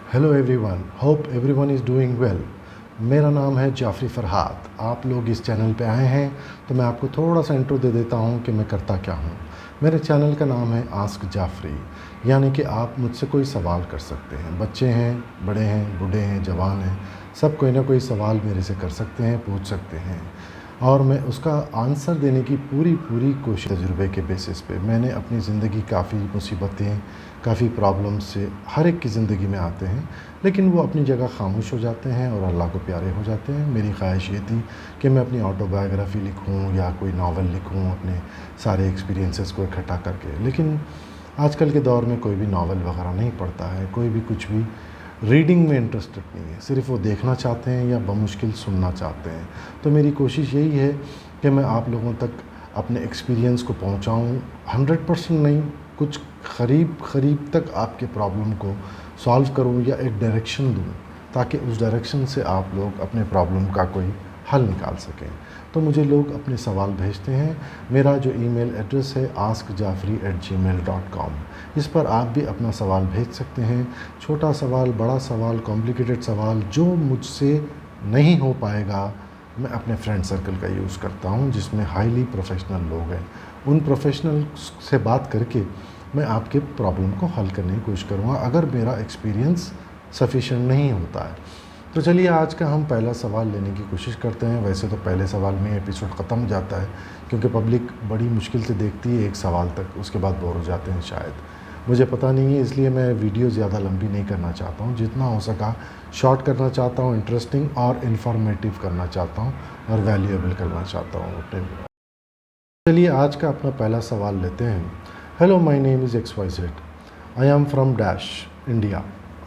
Hello everyone, hope everyone is doing well. मेरा नाम है जाफ़री फ़रहात। आप लोग इस चैनल पे आए हैं तो मैं आपको थोड़ा सा इंट्रो दे देता हूँ कि मैं करता क्या हूँ। मेरे चैनल का नाम है आस्क जाफ़री, यानी कि आप मुझसे कोई सवाल कर सकते हैं। बच्चे हैं, बड़े हैं, बूढ़े हैं, जवान हैं, सब कोई ना कोई सवाल मेरे से कर सकते हैं, पूछ सकते हैं और मैं उसका आंसर देने की पूरी कोशिश। तजुर्बे के बेसिस पे मैंने अपनी ज़िंदगी काफ़ी मुसीबतें, काफ़ी प्रॉब्लम्स से हर एक की ज़िंदगी में आते हैं, लेकिन वो अपनी जगह खामोश हो जाते हैं और अल्लाह को प्यारे हो जाते हैं। मेरी ख्वाहिश ये थी कि मैं अपनी ऑटोबायोग्राफ़ी लिखूं या कोई नावल लिखूं अपने सारे एक्सपीरियंसेस को इकट्ठा करके, लेकिन आजकल के दौर में कोई भी नावल वगैरह नहीं पढ़ता है, कोई भी कुछ भी रीडिंग में इंटरेस्टेड नहीं है, सिर्फ वो देखना चाहते हैं या बमुश्किल सुनना चाहते हैं। तो मेरी कोशिश यही है कि मैं आप लोगों तक अपने एक्सपीरियंस को पहुंचाऊं, 100% नहीं, कुछ करीब तक आपके प्रॉब्लम को सॉल्व करूं या एक डायरेक्शन दूं, ताकि उस डायरेक्शन से आप लोग अपने प्रॉब्लम का कोई हल निकाल सकें। तो मुझे लोग अपने सवाल भेजते हैं। मेरा जो ईमेल एड्रेस है askjafri@gmail.com, इस पर आप भी अपना सवाल भेज सकते हैं। छोटा सवाल, बड़ा सवाल, कॉम्प्लिकेटेड सवाल, जो मुझसे नहीं हो पाएगा मैं अपने फ्रेंड सर्कल का यूज़ करता हूं, जिसमें हाईली प्रोफेशनल लोग हैं। उन प्रोफेशनल से बात करके मैं आपके प्रॉब्लम को हल करने की कोशिश करूँगा, अगर मेरा एक्सपीरियंस सफिशिएंट नहीं होता है। तो चलिए आज का हम पहला सवाल लेने की कोशिश करते हैं। वैसे तो पहले सवाल में एपिसोड ख़त्म हो जाता है, क्योंकि पब्लिक बड़ी मुश्किल से देखती है एक सवाल तक, उसके बाद बोर हो जाते हैं शायद, मुझे पता नहीं है। इसलिए मैं वीडियो ज़्यादा लंबी नहीं करना चाहता हूँ, जितना हो सका शॉर्ट करना चाहता हूँ, इंटरेस्टिंग और इन्फॉर्मेटिव करना चाहता हूँ और वैल्यूएबल करना चाहता हूँ अपने। चलिए आज का अपना पहला सवाल लेते हैं। Hello, my name is XYZ, I am from dash India.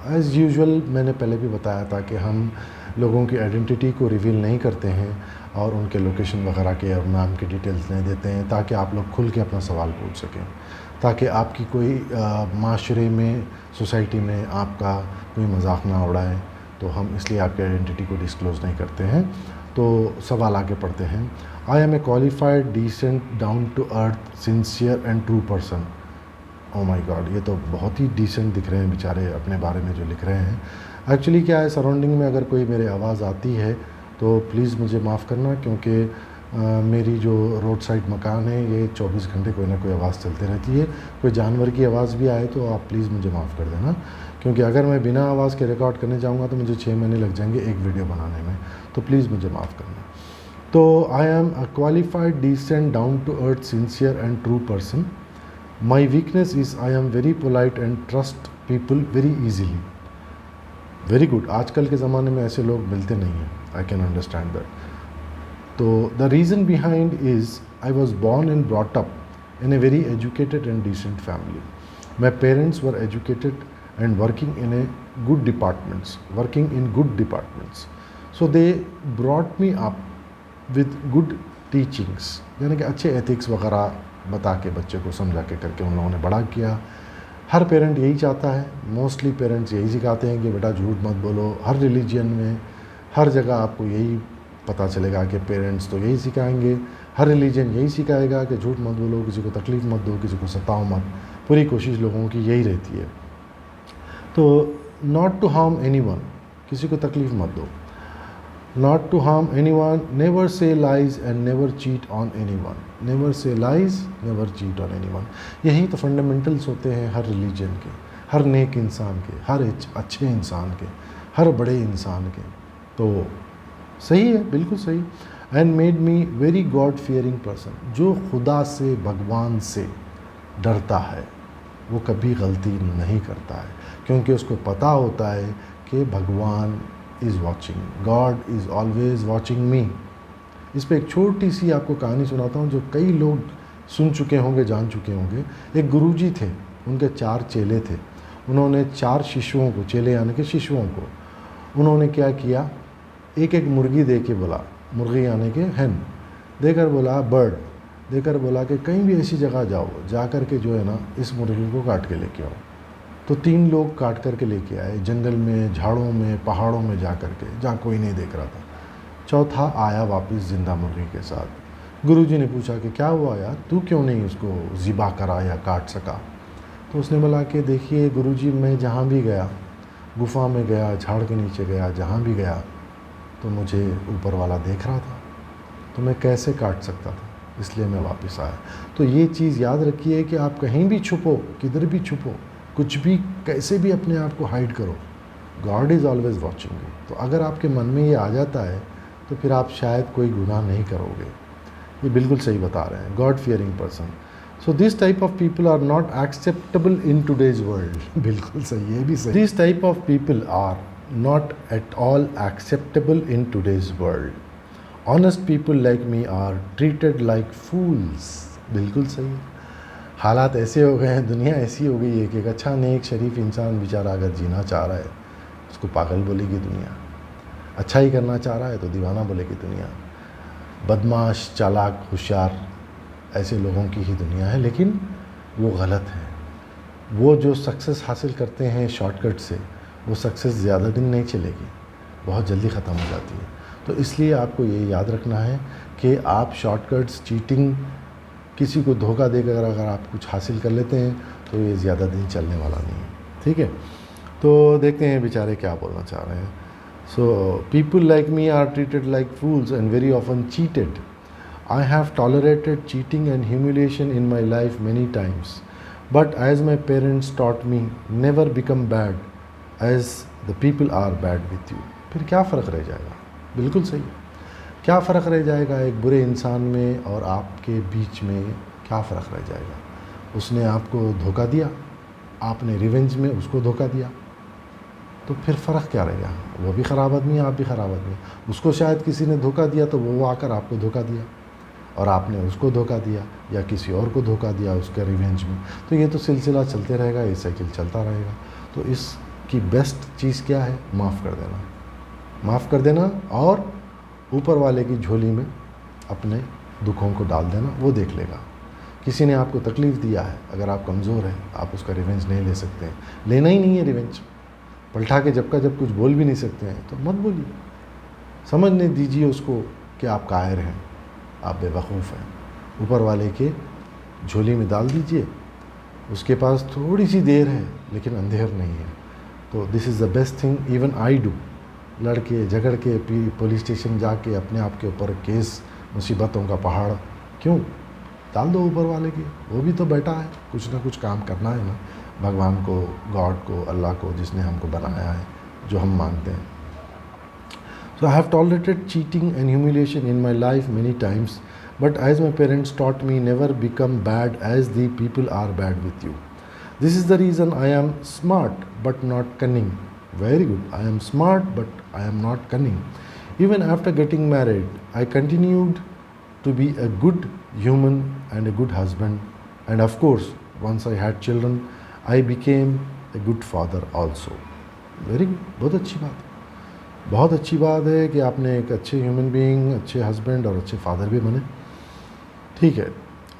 As usual मैंने पहले भी बताया था कि हम लोगों की आइडेंटिटी को रिवील नहीं करते हैं और उनके लोकेशन वगैरह के और नाम के डिटेल्स नहीं देते हैं, ताकि आप लोग खुल के अपना सवाल पूछ सकें, ताकि आपकी कोई माशरे में, सोसाइटी में आपका कोई मजाक ना उड़ाए। तो हम इसलिए आपकी आइडेंटिटी को डिस्क्लोज़ नहीं करते हैं। तो सवाल आगे पढ़ते हैं। I am a qualified, decent, down to earth, sincere and true person. Oh my god, ये तो बहुत ही डिसेंट दिख रहे हैं बेचारे अपने बारे में जो लिख रहे हैं। एक्चुअली क्या है, सराउंडिंग में अगर कोई मेरे आवाज़ आती है तो प्लीज़ मुझे माफ़ करना, क्योंकि मेरी जो रोड साइड मकान है ये 24 घंटे कोई ना कोई आवाज़ चलती रहती है। कोई जानवर की आवाज़ भी आए तो आप प्लीज़ मुझे माफ़ कर देना, क्योंकि अगर मैं बिना आवाज़ के रिकॉर्ड करने जाऊँगा तो मुझे 6 महीने लग जाएंगे एक वीडियो बनाने में। तो प्लीज़ मुझे माफ़ करना। तो I am a qualified, decent, down to earth, sincere and true person. My weakness is I am very polite and trust people very easily. Very good. आजकल के ज़माने में ऐसे लोग मिलते नहीं हैं. I can understand that. तो the reason behind is I was born and brought up in a very educated and decent family. My parents were educated and working in good departments. So they brought me up with good teachings, यानी कि अच्छे ethics वगैरह बता के, बच्चे को समझा के करके उन लोगों ने बड़ा किया। हर पेरेंट यही चाहता है, मोस्टली पेरेंट्स यही सिखाते हैं कि बेटा झूठ मत बोलो। हर रिलीजन में, हर जगह आपको यही पता चलेगा कि पेरेंट्स तो यही सिखाएंगे, हर रिलीजन यही सिखाएगा कि झूठ मत बोलो, किसी को तकलीफ़ मत दो, किसी को सताओ मत। पूरी कोशिश लोगों की यही रहती है। तो नॉट टू हार्म एनीवन, किसी को तकलीफ़ मत दो। Not to harm anyone, never say lies and never cheat on anyone. Never say lies, never cheat on anyone. यही तो फंडामेंटल्स होते हैं हर रिलीजन के, हर नेक इंसान के, हर अच्छे इंसान के, हर बड़े इंसान के। तो सही है, बिल्कुल सही। And made me very God fearing person. जो खुदा से, भगवान से डरता है वो कभी गलती नहीं करता है, क्योंकि उसको पता होता है कि भगवान is watching, God is always watching मी। इस पर एक छोटी सी आपको कहानी सुनाता हूँ, जो कई लोग सुन चुके होंगे, जान चुके होंगे। एक गुरुजी थे, उनके 4 चेले थे। उन्होंने 4 शिशुओं को, चेले यानी कि शिशुओं को, उन्होंने क्या किया, एक एक मुर्गी दे के बोला, मुर्गी यानी कि हैन देकर बोला, बर्ड देकर बोला कि कहीं भी ऐसी जगह जाओ, जा कर के जो है ना इस मुर्गी को काट के लेके आओ। तो 3 लोग काट करके लेके आए, जंगल में, झाड़ों में, पहाड़ों में जा कर के, जहाँ कोई नहीं देख रहा था। चौथा आया वापस जिंदा मुर्गी के साथ। गुरुजी ने पूछा कि क्या हुआ यार, तू क्यों नहीं उसको ज़िबा करा या काट सका? तो उसने बोला कि देखिए गुरुजी, मैं जहाँ भी गया गुफा में गया, झाड़ के नीचे गया, जहाँ भी गया तो मुझे ऊपर वाला देख रहा था, तो मैं कैसे काट सकता था, इसलिए मैं वापस आया। तो ये चीज़ याद रखिए कि आप कहीं भी छुपो, किधर भी छुपो, कुछ भी कैसे भी अपने आप को हाइड करो, God is always watching you. तो अगर आपके मन में ये आ जाता है तो फिर आप शायद कोई गुनाह नहीं करोगे। ये बिल्कुल सही बता रहे हैं, god fearing person. So this type of people are not acceptable in today's world. बिल्कुल सही, ये भी सही। This type of people are not at all acceptable in today's world. Honest people like me are treated like fools. बिल्कुल सही। हालात ऐसे हो गए हैं, दुनिया ऐसी हो गई है कि एक अच्छा नेक शरीफ इंसान बेचारा अगर जीना चाह रहा है उसको पागल बोलेगी दुनिया, अच्छा ही करना चाह रहा है तो दीवाना बोलेगी दुनिया। बदमाश, चालाक, होशियार ऐसे लोगों की ही दुनिया है, लेकिन वो गलत है। वो जो सक्सेस हासिल करते हैं शॉर्टकट से, वो सक्सेस ज़्यादा दिन नहीं चलेगी, बहुत जल्दी ख़त्म हो जाती है। तो इसलिए आपको ये याद रखना है कि आप शॉर्टकट्स, चीटिंग, किसी को धोखा देकर अगर आप कुछ हासिल कर लेते हैं तो ये ज़्यादा दिन चलने वाला नहीं है। ठीक है, तो देखते हैं बेचारे क्या बोलना चाह रहे हैं। So people like me are treated like fools and very often cheated. I have tolerated cheating and humiliation in my life many times, but as my parents taught me never become bad as the people are bad with you. फिर क्या फ़र्क रह जाएगा? बिल्कुल सही। क्या फ़र्क रह जाएगा एक बुरे इंसान में और आपके बीच में? क्या फ़र्क रह जाएगा? उसने आपको धोखा दिया, आपने रिवेंज में उसको धोखा दिया, तो फिर फ़र्क क्या रहेगा? वो भी ख़राब आदमी है, आप भी ख़राब आदमी। उसको शायद किसी ने धोखा दिया तो वो आकर आपको धोखा दिया, और आपने उसको धोखा दिया या किसी और को धोखा दिया उसके रिवेंज में। तो ये तो सिलसिला चलते रहेगा, ये साइकिल चलता रहेगा। तो इसकी बेस्ट चीज़ क्या है? माफ़ कर देना, माफ़ कर देना, और ऊपर वाले की झोली में अपने दुखों को डाल देना, वो देख लेगा। किसी ने आपको तकलीफ़ दिया है, अगर आप कमज़ोर हैं, आप उसका रिवेंज नहीं ले सकते हैं, लेना ही नहीं है रिवेंज, पलटा के जब का जब कुछ बोल भी नहीं सकते हैं तो मत बोलिए, समझने दीजिए उसको कि आप कायर हैं, आप बेवकूफ़ हैं। ऊपर वाले के झोली में डाल दीजिए, उसके पास थोड़ी सी देर है लेकिन अंधेर नहीं है। तो this is the best thing even I do. लड़के झगड़ के पुलिस स्टेशन जाके अपने आप के ऊपर केस, मुसीबतों का पहाड़ क्यों? डाल दो ऊपर वाले की, वो भी तो बैठा है, कुछ ना कुछ काम करना है ना, भगवान को, गॉड को, अल्लाह को, जिसने हमको बनाया है, जो हम मानते हैं। So I have tolerated cheating and humiliation in my life many times, but as my parents taught me, never become bad as the people are bad with you. This is the reason I am smart but not cunning. Very good. I am smart but I am not cunning. Even after getting married, I continued to be a good human and a good husband. And of course, once I had children, I became a good father also. Very good. बहुत अच्छी बात है। बहुत अच्छी बात है कि आपने एक अच्छे ह्यूमन बीइंग, अच्छे हस्बैंड और अच्छे फादर भी बने। ठीक है।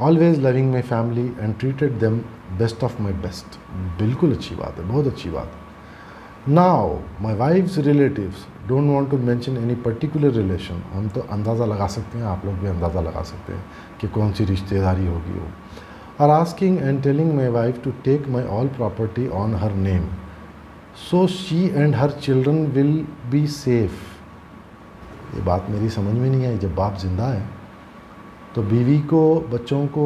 Always loving my family and treated them best of my best. बिल्कुल अच्छी बात है, बहुत अच्छी बात है। Now my wife's relatives, don't want to mention any particular relation. हम तो अंदाज़ा लगा सकते हैं, आप लोग भी अंदाज़ा लगा सकते हैं कि कौन सी रिश्तेदारी होगी वो। Are asking and telling my wife to take my all property on her name, so she and her children will be safe। ये बात मेरी समझ में नहीं आई। जब बाप जिंदा है तो बीवी को, बच्चों को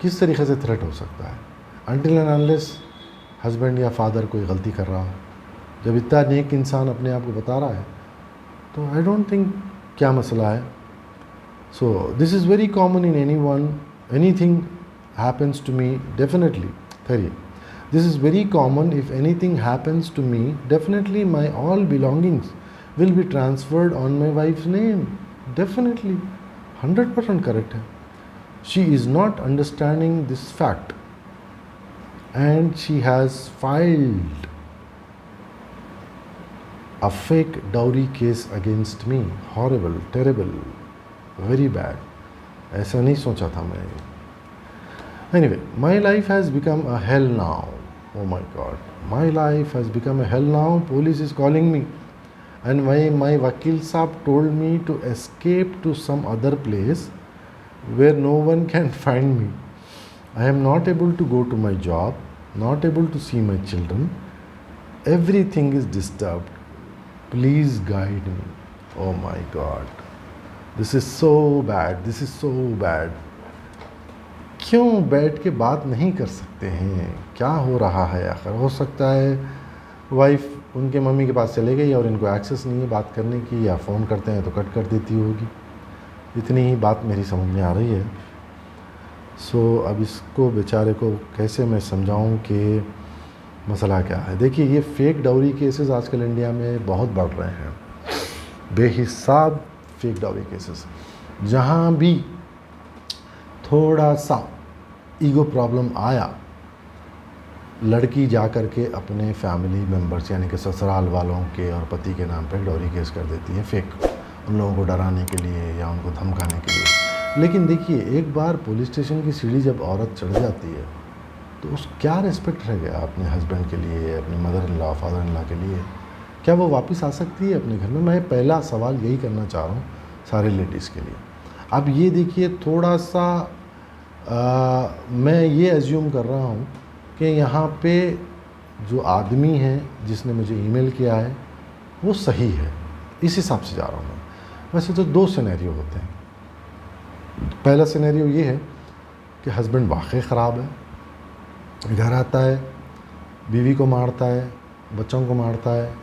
किस तरीके से थ्रेट हो सकता है? अनटिल एंड अनलेस हस्बैंड या फादर कोई गलती कर रहा हो। जब इतना नेक इंसान अपने आप को बता रहा है तो आई डोंट थिंक क्या मसला है। So this is very common in anyone, anything happens to me definitely. ठहरिए, this is very common. If anything happens to me, definitely my all belongings will be transferred on my wife's name. Definitely, 100% correct है। She is not understanding this fact and she has filed a fake dowry case against me. Horrible, terrible, very bad. ऐसा नहीं सोचा था मैं। Anyway, my life has become a hell now. Oh my God, my life has become a hell now. Police is calling me, and my Vakil Saab told me to escape to some other place where no one can find me. I am not able to go to my job, not able to see my children, everything is disturbed. Please guide me. Oh my God, this is so bad, this is so bad. क्यों बैठ के बात नहीं कर सकते हैं? क्या हो रहा है आखिर? हो सकता है वाइफ उनके मम्मी के पास चले गई और इनको एक्सेस नहीं है बात करने की, या फ़ोन करते हैं तो कट कर देती होगी। इतनी ही बात मेरी समझ में आ रही है। अब इसको बेचारे को कैसे मैं समझाऊं कि मसला क्या है। देखिए, ये फेक डाउरी केसेस आजकल इंडिया में बहुत बढ़ रहे हैं, बेहिसाब फेक डाउरी केसेस। जहाँ भी थोड़ा सा ईगो प्रॉब्लम आया, लड़की जा कर के अपने फैमिली मेम्बर्स यानी कि ससुराल वालों के और पति के नाम पर डाउरी केस कर देती है फेक, उन लोगों को डराने के लिए या उनको धमकाने के लिए। लेकिन देखिए, एक बार पुलिस स्टेशन की सीढ़ी जब औरत चढ़ जाती है तो उस क्या रिस्पेक्ट रह गया अपने हस्बैंड के लिए, अपने mother in law, father in law के लिए? क्या वो वापस आ सकती है अपने घर में? मैं पहला सवाल यही करना चाह रहा हूँ सारे लेडीज़ के लिए। अब ये देखिए, थोड़ा सा मैं ये एज्यूम कर रहा हूँ कि यहाँ पे जो आदमी है जिसने मुझे ईमेल किया है वो सही है, इस हिसाब से जा रहा हूँ मैं। वैसे तो दो सिनेरियो होते हैं। पहला सिनेरियो ये है कि हस्बैंड वाकई ख़राब है, घर आता है, बीवी को मारता है, बच्चों को मारता है,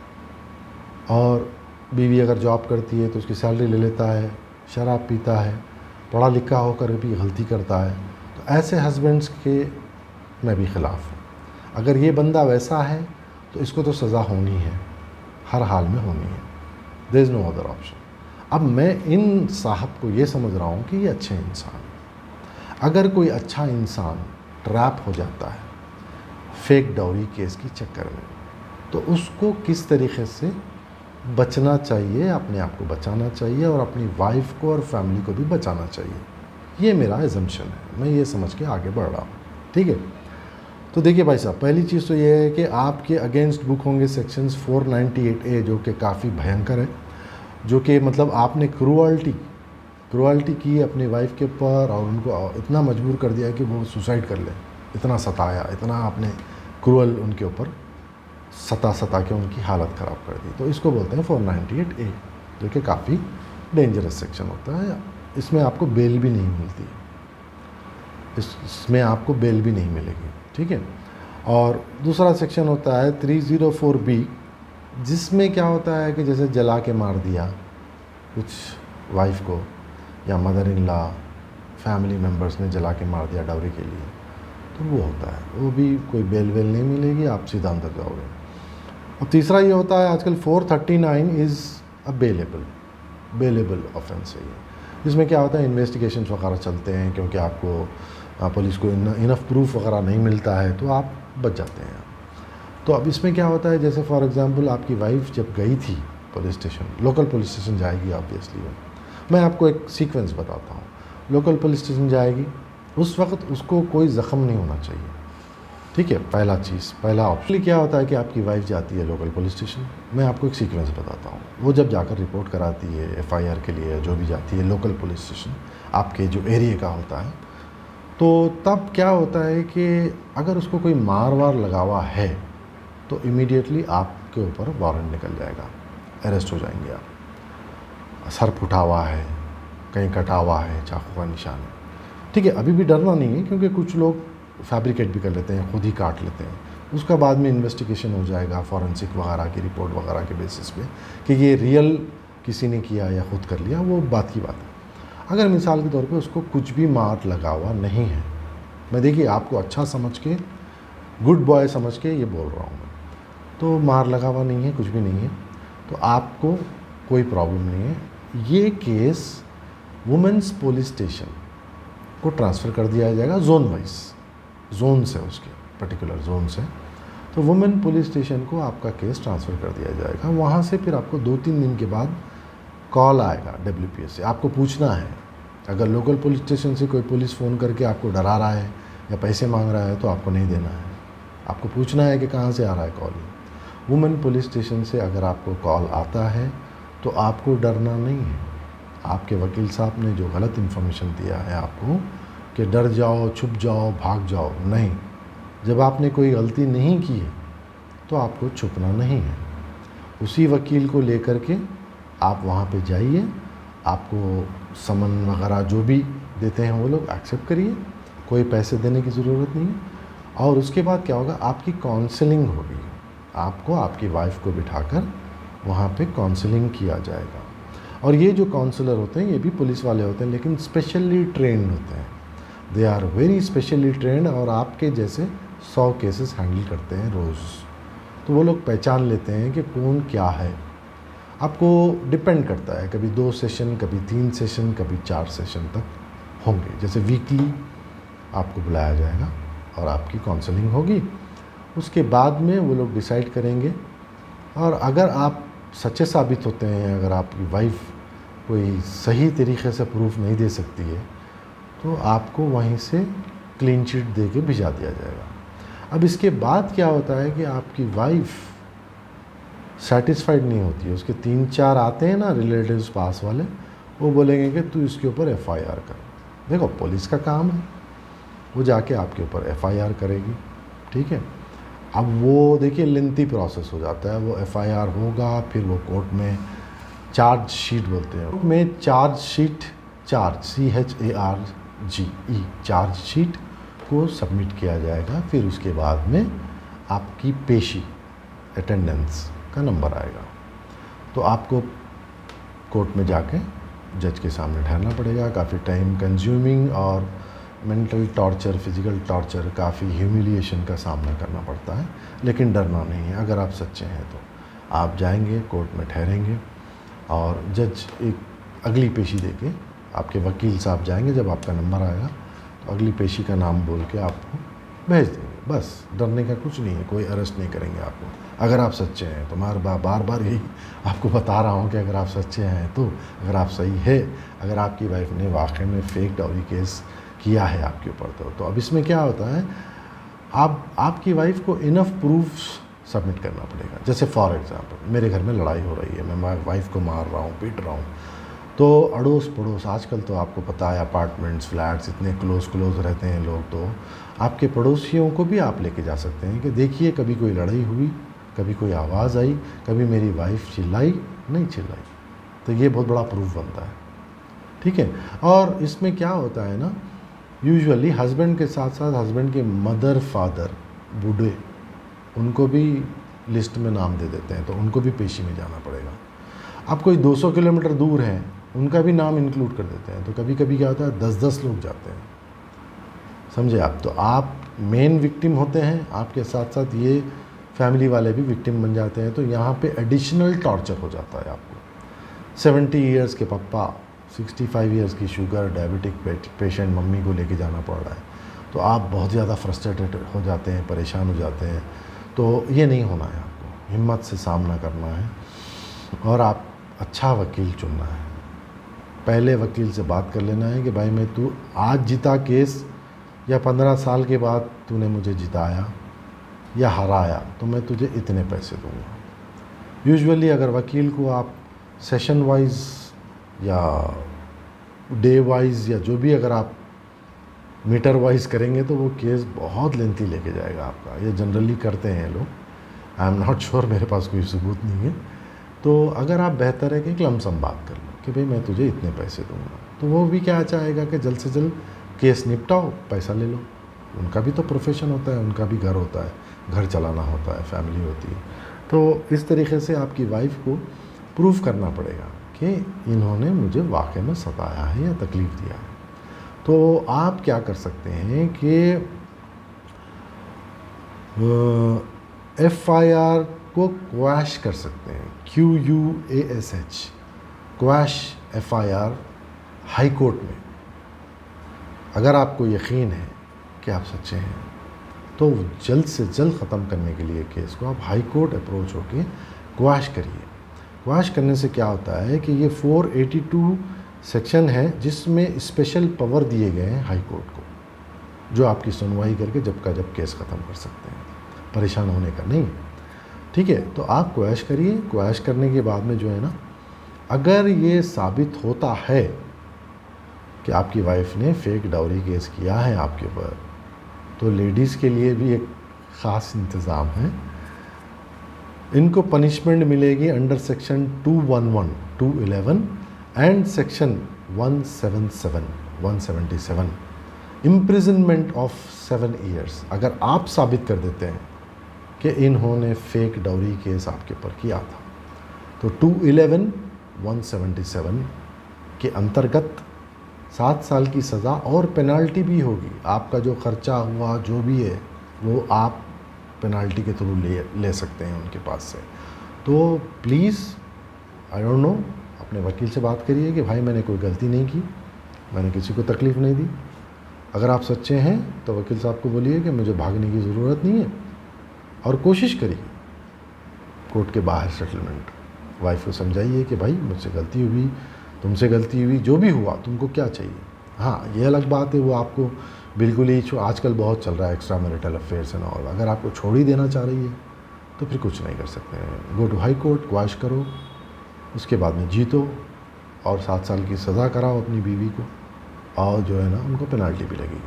और बीवी अगर जॉब करती है तो उसकी सैलरी ले लेता है, शराब पीता है, पढ़ा लिखा होकर भी गलती करता है। तो ऐसे हस्बैंड्स के मैं भी ख़िलाफ़ हूँ। अगर ये बंदा वैसा है तो इसको तो सज़ा होनी है, हर हाल में होनी है। There is no other option. अब मैं इन साहब को ये समझ रहा हूँ कि ये अच्छे इंसान हैं। अगर कोई अच्छा इंसान ट्रैप हो जाता है फेक डाउरी केस के चक्कर में, तो उसको किस तरीक़े से बचना चाहिए, अपने आप को बचाना चाहिए और अपनी वाइफ को और फैमिली को भी बचाना चाहिए। ये मेरा एजम्पशन है, मैं ये समझ के आगे बढ़ रहा हूँ। ठीक है, तो देखिए भाई साहब, पहली चीज़ तो ये है कि आपके अगेंस्ट बुक होंगे सेक्शंस 498A, जो कि काफ़ी भयंकर है, जो कि मतलब आपने क्रूअल्टी की अपनी वाइफ के ऊपर और उनको इतना मजबूर कर दिया कि वो सुसाइड कर ले, इतना सताया, इतना आपने क्रूअल उनके ऊपर सता के उनकी हालत ख़राब कर दी। तो इसको बोलते हैं 498A, जो कि काफ़ी डेंजरस सेक्शन होता है। इसमें आपको बेल भी नहीं मिलती है, इसमें आपको बेल भी नहीं मिलेगी। ठीक है, और दूसरा सेक्शन होता है 304B, जिसमें क्या होता है कि जैसे जला के मार दिया कुछ वाइफ को, या mother in law family members ने जला के मार दिया डाउरी के लिए, तो वो होता है, वो भी कोई बेल वेल नहीं मिलेगी, आप सीधा अंदर जाओगे। और तीसरा ये होता है आजकल 439 इज़ अ बेलेबल ऑफेंस है ये। इसमें क्या होता है, इन्वेस्टिगेशन वगैरह चलते हैं, क्योंकि आपको पुलिस को इनफ प्रूफ वगैरह नहीं मिलता है तो आप बच जाते हैं। तो अब इसमें क्या होता है, जैसे फॉर एग्ज़ाम्पल आपकी वाइफ जब गई थी police station, local police station जाएगी ऑब्वियसली, मैं आपको एक सीक्वेंस बताता हूँ। लोकल पुलिस स्टेशन जाएगी, उस वक्त उसको कोई ज़ख़म नहीं होना चाहिए। ठीक है, पहला ऑप्शन क्या होता है कि आपकी वाइफ जाती है लोकल पुलिस स्टेशन, मैं आपको एक सीक्वेंस बताता हूँ। वो जब जाकर रिपोर्ट कराती है FIR के लिए, जो भी जाती है लोकल पुलिस स्टेशन आपके जो एरिया का होता है, तो तब क्या होता है कि अगर उसको कोई मार वार लगा हुआ है तो इमीडिएटली आपके ऊपर वारंट निकल जाएगा, अरेस्ट हो जाएंगे आप। सर फुटा हुआ है, कहीं कटा हुआ है, चाकू का निशान है। ठीक है, अभी भी डरना नहीं है, क्योंकि कुछ लोग फैब्रिकेट भी कर लेते हैं, खुद ही काट लेते हैं। उसका बाद में इन्वेस्टिगेशन हो जाएगा फॉरेंसिक वगैरह की रिपोर्ट वगैरह के बेसिस पे कि ये रियल किसी ने किया या खुद कर लिया, वो बात की बात है। अगर मिसाल के तौर पे उसको कुछ भी मार लगा हुआ नहीं है, मैं देखिए आपको अच्छा समझ के, गुड बॉय समझ के ये बोल रहा हूँ मैं, तो मार लगा हुआ नहीं है, कुछ भी नहीं है, तो आपको कोई प्रॉब्लम नहीं है। ये केस वुमेंस पुलिस स्टेशन को ट्रांसफ़र कर दिया जाएगा जोन वाइज, जोन से, उसके पर्टिकुलर जोन से। तो वुमेन पुलिस स्टेशन को आपका केस ट्रांसफ़र कर दिया जाएगा। वहाँ से फिर आपको 2-3 दिन के बाद कॉल आएगा WPS से, आपको पूछना है। अगर लोकल पुलिस स्टेशन से कोई पुलिस फ़ोन करके आपको डरा रहा है या पैसे मांग रहा है तो आपको नहीं देना है, आपको पूछना है कि कहाँ से आ रहा है कॉल। वुमेन पुलिस स्टेशन से अगर आपको कॉल आता है तो आपको डरना नहीं है। आपके वकील साहब ने जो गलत इन्फॉर्मेशन दिया है आपको कि डर जाओ, छुप जाओ, भाग जाओ, नहीं। जब आपने कोई गलती नहीं की है तो आपको छुपना नहीं है। उसी वकील को लेकर के आप वहाँ पे जाइए, आपको समन वगैरह जो भी देते हैं वो लोग एक्सेप्ट करिए, कोई पैसे देने की ज़रूरत नहीं है। और उसके बाद क्या होगा, आपकी काउंसलिंग होगी, आपको आपकी वाइफ को बिठाकर वहाँ पे काउंसलिंग किया जाएगा। और ये जो काउंसलर होते हैं ये भी पुलिस वाले होते हैं, लेकिन स्पेशली ट्रेंड होते हैं, they are very specially trained, और आपके जैसे 100 केसेस हैंडल करते हैं रोज़। तो वो लोग पहचान लेते हैं कि कौन क्या है। आपको डिपेंड करता है, कभी 2 सेशन, कभी 3 सेशन, कभी 4 सेशन तक होंगे। जैसे वीकली आपको बुलाया जाएगा और आपकी काउंसलिंग होगी। उसके बाद में वो लोग डिसाइड करेंगे, और अगर आप सच्चे साबित होते हैं, अगर आपकी वाइफ कोई सही तरीके से प्रूफ नहीं दे सकती है, तो आपको वहीं से क्लीन चिट दे के भिजा दिया जाएगा। अब इसके बाद क्या होता है कि आपकी वाइफ सेटिस्फाइड नहीं होती है, उसके 3-4 आते हैं ना रिलेटिव्स पास वाले, वो बोलेंगे कि तू इसके ऊपर FIR कर। देखो पुलिस का काम है, वो जाके आपके ऊपर FIR करेगी, ठीक है। अब वो देखिए लेंथी प्रोसेस हो जाता है, वो FIR होगा, फिर वो कोर्ट में चार्ज शीट बोलते हैं, में charge sheet, CHARGE charge sheet को सबमिट किया जाएगा। फिर उसके बाद में आपकी पेशी, अटेंडेंस का नंबर आएगा, तो आपको कोर्ट में जाके जज के सामने ठहरना पड़ेगा। काफ़ी टाइम कंज्यूमिंग और मेंटल टॉर्चर, फिज़िकल टॉर्चर, काफ़ी ह्यूमिलिएशन का सामना करना पड़ता है, लेकिन डरना नहीं है। अगर आप सच्चे हैं तो आप जाएंगे, कोर्ट में ठहरेंगे, और जज एक अगली पेशी देके, आपके वकील साहब जाएंगे, जब आपका नंबर आएगा तो अगली पेशी का नाम बोल के आपको भेज देंगे। बस डरने का कुछ नहीं है, कोई अरेस्ट नहीं करेंगे आपको, अगर आप सच्चे हैं तो। मैं बार बार यही आपको बता रहा हूँ कि अगर आप सच्चे हैं तो, अगर आप सही है, अगर आपकी वाइफ ने वाकई में फेक डाउरी केस किया है आपके ऊपर तो अब इसमें क्या होता है, आपकी वाइफ को इनफ प्रूफ्स सबमिट करना पड़ेगा। जैसे फॉर एग्जांपल मेरे घर में लड़ाई हो रही है, मैं वाइफ को मार रहा हूँ, पीट रहा हूँ, तो अड़ोस पड़ोस, आजकल तो आपको पता है अपार्टमेंट्स, फ्लैट्स इतने क्लोज रहते हैं लोग, तो आपके पड़ोसियों को भी आप लेके जा सकते हैं कि देखिए कभी कोई लड़ाई हुई, कभी कोई आवाज़ आई, कभी मेरी वाइफ चिल्लाई, नहीं चिल्लाई, तो ये बहुत बड़ा प्रूफ बनता है, ठीक है। और इसमें क्या होता है ना, यूजुअली हस्बैंड के साथ साथ हस्बैंड के मदर फादर बूढ़े, उनको भी लिस्ट में नाम दे देते हैं, तो उनको भी पेशी में जाना पड़ेगा। अब कोई 200 किलोमीटर दूर हैं, उनका भी नाम इंक्लूड कर देते हैं, तो कभी कभी क्या होता है 10-10 लोग जाते हैं, समझे आप। तो आप मेन विक्टिम होते हैं, आपके साथ साथ ये फैमिली वाले भी विक्टिम बन जाते हैं, तो यहाँ पे एडिशनल टॉर्चर हो जाता है आपको। 70 ईयर्स के पप्पा, 65 ईयर्स की शुगर डायबिटिक पेशेंट मम्मी को लेके जाना पड़ रहा है, तो आप बहुत ज़्यादा फ्रस्ट्रेटेड हो जाते हैं, परेशान हो जाते हैं। तो ये नहीं होना है, आपको हिम्मत से सामना करना है, और आप अच्छा वकील चुनना है। पहले वकील से बात कर लेना है कि भाई मैं तू आज जीता केस, या 15 साल के बाद तूने मुझे जिताया या हराया, तो मैं तुझे इतने पैसे दूंगा। यूजुअली अगर वकील को आप सेशन वाइज या डे वाइज या जो भी अगर आप मीटर वाइज करेंगे, तो वो केस बहुत लेंथी लेके जाएगा आपका। ये जनरली करते हैं लोग, आई एम नॉट श्योर, मेरे पास कोई सबूत नहीं है। तो अगर आप बेहतर है कि एक लमसम बात कर लो कि भाई मैं तुझे इतने पैसे दूंगा, तो वो भी क्या चाहेगा कि जल्द से जल्द केस निपटाओ, पैसा ले लो। उनका भी तो प्रोफेशन होता है, उनका भी घर होता है, घर चलाना होता है, फैमिली होती है। तो इस तरीके से आपकी वाइफ को प्रूफ करना पड़ेगा कि इन्होंने मुझे वाकई में सताया है या तकलीफ़ दिया है। तो आप क्या कर सकते हैं कि FIR को क्वैश कर सकते हैं, QUASH, quash FIR high court में। अगर आपको यकीन है कि आप सच्चे हैं, तो जल्द से जल्द ख़त्म करने के लिए केस को आप हाई कोर्ट अप्रोच होकर क्वैश करिए। क्वैश करने से क्या होता है कि ये 482 सेक्शन है, जिसमें स्पेशल पावर दिए गए हैं हाई कोर्ट को, जो आपकी सुनवाई करके जब का जब केस ख़त्म कर सकते हैं, परेशान होने का नहीं, ठीक है। तो आप क्वैश करिए। क्वैश करने के बाद में जो है ना, अगर ये साबित होता है कि आपकी वाइफ ने फेक डाउरी केस किया है आपके ऊपर, तो लेडीज़ के लिए भी एक ख़ास इंतज़ाम है। इनको पनिशमेंट मिलेगी under section 211, 211 and section 177 imprisonment of 7 years. अगर आप साबित कर देते हैं कि इन्होंने फेक डाउरी केस आपके ऊपर किया था, तो 211, 177 के अंतर्गत 7 साल की सज़ा और पेनाल्टी भी होगी। आपका जो खर्चा हुआ जो भी है वो आप पेनाल्टी के थ्रू ले सकते हैं उनके पास से। तो प्लीज़ आई डोंट नो, अपने वकील से बात करिए कि भाई मैंने कोई गलती नहीं की, मैंने किसी को तकलीफ़ नहीं दी। अगर आप सच्चे हैं तो वकील साहब को बोलिए कि मुझे भागने की ज़रूरत नहीं है, और कोशिश करिए कोर्ट के बाहर सेटलमेंट। वाइफ को समझाइए कि भाई मुझसे गलती हुई, तुमसे गलती हुई, जो भी हुआ तुमको क्या चाहिए। हाँ, ये अलग बात है, वो आपको बिल्कुल ही आजकल बहुत चल रहा है extra marital affairs and all, अगर आपको छोड़ ही देना चाह रही है तो फिर कुछ नहीं कर सकते हैं। Go to high court, quash करो, उसके बाद में जीतो और 7 साल की सज़ा कराओ अपनी बीवी को, और जो है ना उनको पेनाल्टी भी लगेगी।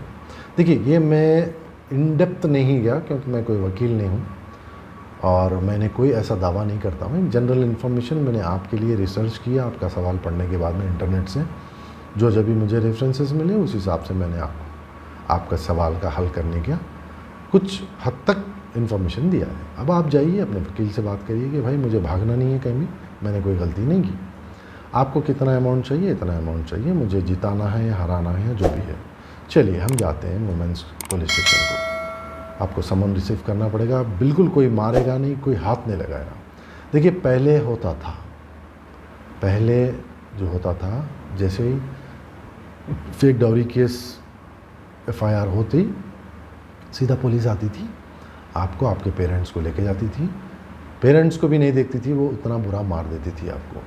देखिए, ये मैं इन डेप्थ नहीं गया क्योंकि मैं कोई वकील नहीं हूँ और मैंने कोई ऐसा दावा नहीं करता हूँ। जनरल इन्फॉर्मेशन मैंने आपके लिए रिसर्च किया, आपका सवाल पढ़ने के बाद में इंटरनेट से जो जब भी मुझे रेफरेंसेस मिले उस हिसाब से मैंने आपका सवाल का हल करने का कुछ हद तक इन्फॉर्मेशन दिया है। अब आप जाइए अपने वकील से बात करिए कि भाई मुझे भागना नहीं है कहीं भी, मैंने कोई गलती नहीं की, आपको कितना अमाउंट चाहिए, इतना अमाउंट चाहिए, मुझे जिताना है या हराना है या जो भी है। चलिए हम जाते हैं वुमेंस पुलिस स्टेशन को। आपको समन रिसीव करना पड़ेगा, बिल्कुल कोई मारेगा नहीं, कोई हाथ नहीं लगाएगा। देखिए, पहले जो होता था जैसे ही फेक डाउरी केस FIR होती सीधा पुलिस आती थी, आपको आपके पेरेंट्स को लेके जाती थी, पेरेंट्स को भी नहीं देखती थी, वो उतना बुरा मार देती थी आपको।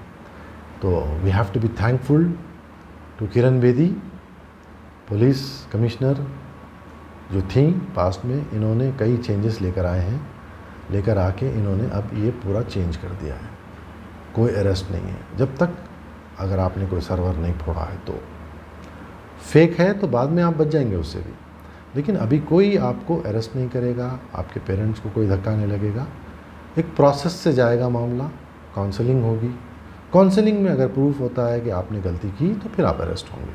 तो we have to be thankful to Kiran Bedi, police commissioner जो थी पास्ट में, इन्होंने कई चेंजेस लेकर आके इन्होंने अब ये पूरा चेंज कर दिया है। कोई अरेस्ट नहीं है जब तक अगर आपने कोई सर्वर नहीं फोड़ा है तो। फेक है तो बाद में आप बच जाएंगे उससे भी, लेकिन अभी कोई आपको अरेस्ट नहीं करेगा, आपके पेरेंट्स को कोई धक्का नहीं लगेगा। एक प्रोसेस से जाएगा मामला, काउंसलिंग होगी, काउंसलिंग में अगर प्रूफ होता है कि आपने गलती की तो फिर आप अरेस्ट होंगे।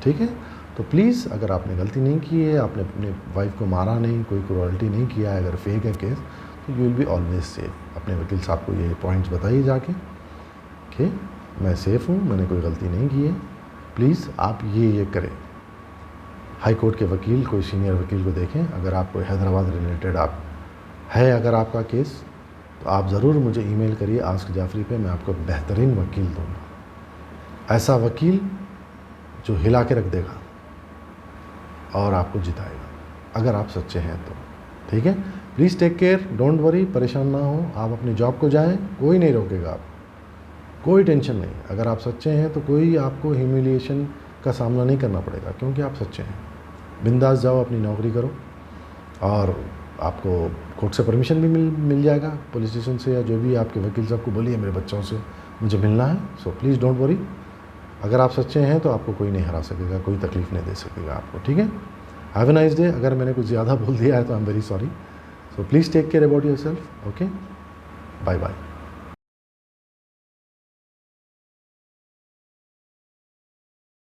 ठीक है, तो प्लीज़ अगर आपने गलती नहीं की है, आपने अपने वाइफ को मारा नहीं, कोई क्रूअल्टी नहीं किया है, अगर फेक है केस तो you will be always safe. अपने वकील साहब को ये पॉइंट्स बताइए जाके कि मैं सेफ़ हूँ, मैंने कोई गलती नहीं की है, प्लीज़ आप ये करें। हाई कोर्ट के वकील, कोई सीनियर वकील को देखें। अगर आप कोई हैदराबाद रिलेटेड अगर आपका केस, तो आप ज़रूर मुझे ईमेल करिए आस्क जाफरी पे, मैं आपको बेहतरीन वकील दूँगा, ऐसा वकील जो हिला के रख देगा और आपको जिताएगा, अगर आप सच्चे हैं तो। ठीक है, please take care, don't worry, परेशान ना हो, आप अपनी जॉब को जाएं, कोई नहीं रोकेगा आपको, कोई टेंशन नहीं। अगर आप सच्चे हैं तो कोई आपको ह्यूमिलिएशन का सामना नहीं करना पड़ेगा क्योंकि आप सच्चे हैं। बिंदास जाओ, अपनी नौकरी करो, और आपको कोर्ट से परमिशन भी मिल जाएगा, पुलिस स्टेशन से, या जो भी आपके वकील साहब को बोलिए मेरे बच्चों से मुझे मिलना है। सो प्लीज़ डोंट वरी, अगर आप सच्चे हैं तो आपको कोई नहीं हरा सकेगा, कोई तकलीफ़ नहीं दे सकेगा आपको। ठीक है, हैव ए नाइस डे। अगर मैंने कुछ ज़्यादा बोल दिया है तो I am very sorry. So please take care about yourself. Okay, bye bye.